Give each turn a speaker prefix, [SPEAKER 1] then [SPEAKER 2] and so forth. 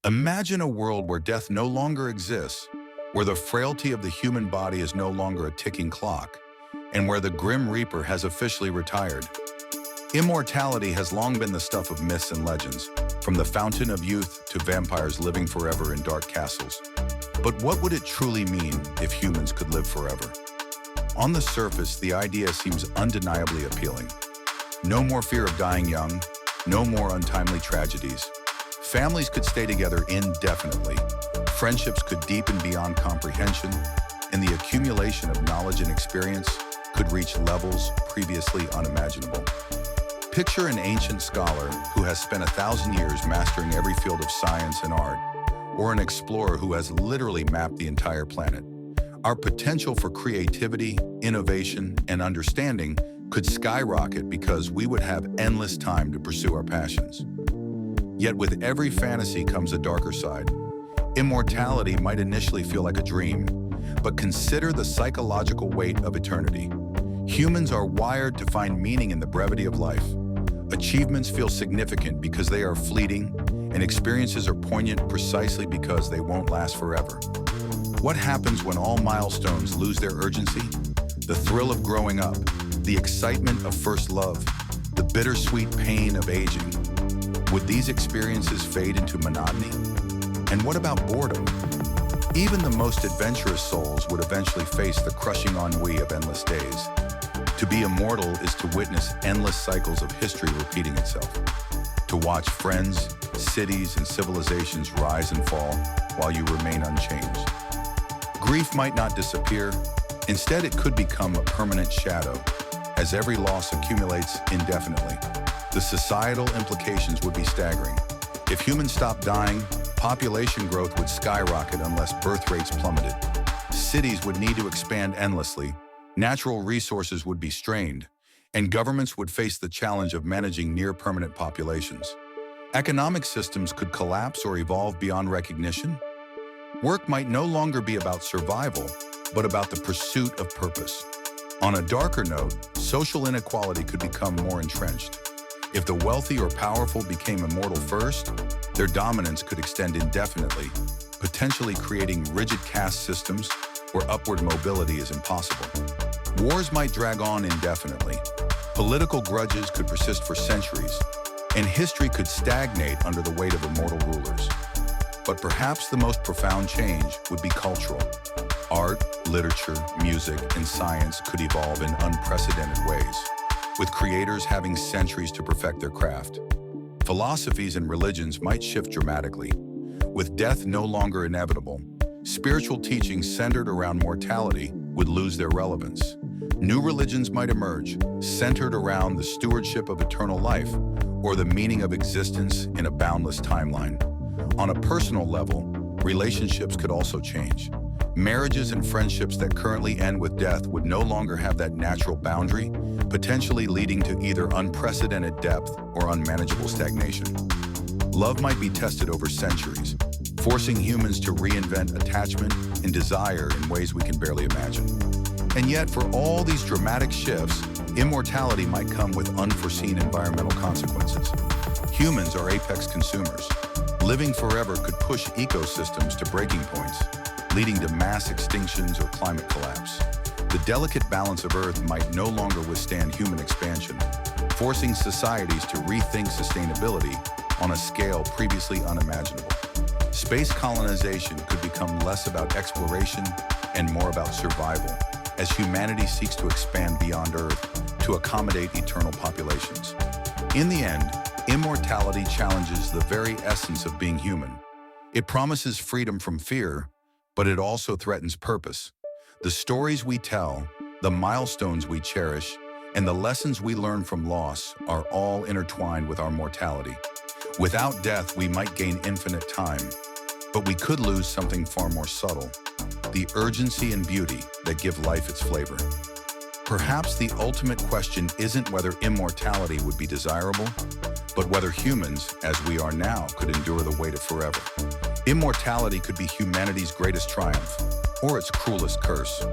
[SPEAKER 1] Imagine a world where death no longer exists, where the frailty of the human body is no longer a ticking clock, and where the Grim Reaper has officially retired. Immortality has long been the stuff of myths and legends, from the fountain of youth to vampires living forever in dark castles. But what would it truly mean if humans could live forever? On the surface, the idea seems undeniably appealing. No more fear of dying young, no more untimely tragedies. Families could stay together indefinitely, friendships could deepen beyond comprehension, and the accumulation of knowledge and experience could reach levels previously unimaginable. Picture an ancient scholar who has spent 1,000 years mastering every field of science and art, or an explorer who has literally mapped the entire planet. Our potential for creativity, innovation, and understanding could skyrocket because we would have endless time to pursue our passions. Yet with every fantasy comes a darker side. Immortality might initially feel like a dream, but consider the psychological weight of eternity. Humans are wired to find meaning in the brevity of life. Achievements feel significant because they are fleeting, and experiences are poignant precisely because they won't last forever. What happens when all milestones lose their urgency? The thrill of growing up, the excitement of first love, the bittersweet pain of aging. Would these experiences fade into monotony? And what about boredom? Even the most adventurous souls would eventually face the crushing ennui of endless days. To be immortal is to witness endless cycles of history repeating itself. To watch friends, cities, and civilizations rise and fall while you remain unchanged. Grief might not disappear. Instead, it could become a permanent shadow, as every loss accumulates indefinitely. The societal implications would be staggering. If humans stopped dying, population growth would skyrocket unless birth rates plummeted. Cities would need to expand endlessly, natural resources would be strained, and governments would face the challenge of managing near-permanent populations. Economic systems could collapse or evolve beyond recognition. Work might no longer be about survival, but about the pursuit of purpose. On a darker note, social inequality could become more entrenched. If the wealthy or powerful became immortal first, their dominance could extend indefinitely, potentially creating rigid caste systems where upward mobility is impossible. Wars might drag on indefinitely. Political grudges could persist for centuries, and history could stagnate under the weight of immortal rulers. But perhaps the most profound change would be cultural. Art, literature, music, and science could evolve in unprecedented ways, with creators having centuries to perfect their craft. Philosophies and religions might shift dramatically. With death no longer inevitable, spiritual teachings centered around mortality would lose their relevance. New religions might emerge, centered around the stewardship of eternal life or the meaning of existence in a boundless timeline. On a personal level, relationships could also change. Marriages and friendships that currently end with death would no longer have that natural boundary, potentially leading to either unprecedented depth or unmanageable stagnation. Love might be tested over centuries, forcing humans to reinvent attachment and desire in ways we can barely imagine. And yet, for all these dramatic shifts, immortality might come with unforeseen environmental consequences. Humans are apex consumers. Living forever could push ecosystems to breaking points, leading to mass extinctions or climate collapse. The delicate balance of Earth might no longer withstand human expansion, forcing societies to rethink sustainability on a scale previously unimaginable. Space colonization could become less about exploration and more about survival, as humanity seeks to expand beyond Earth to accommodate eternal populations. In the end, immortality challenges the very essence of being human. It promises freedom from fear, but it also threatens purpose. The stories we tell, the milestones we cherish, and the lessons we learn from loss are all intertwined with our mortality. Without death, we might gain infinite time, but we could lose something far more subtle, the urgency and beauty that give life its flavor. Perhaps the ultimate question isn't whether immortality would be desirable, but whether humans, as we are now, could endure the weight of forever. Immortality could be humanity's greatest triumph, or its cruelest curse.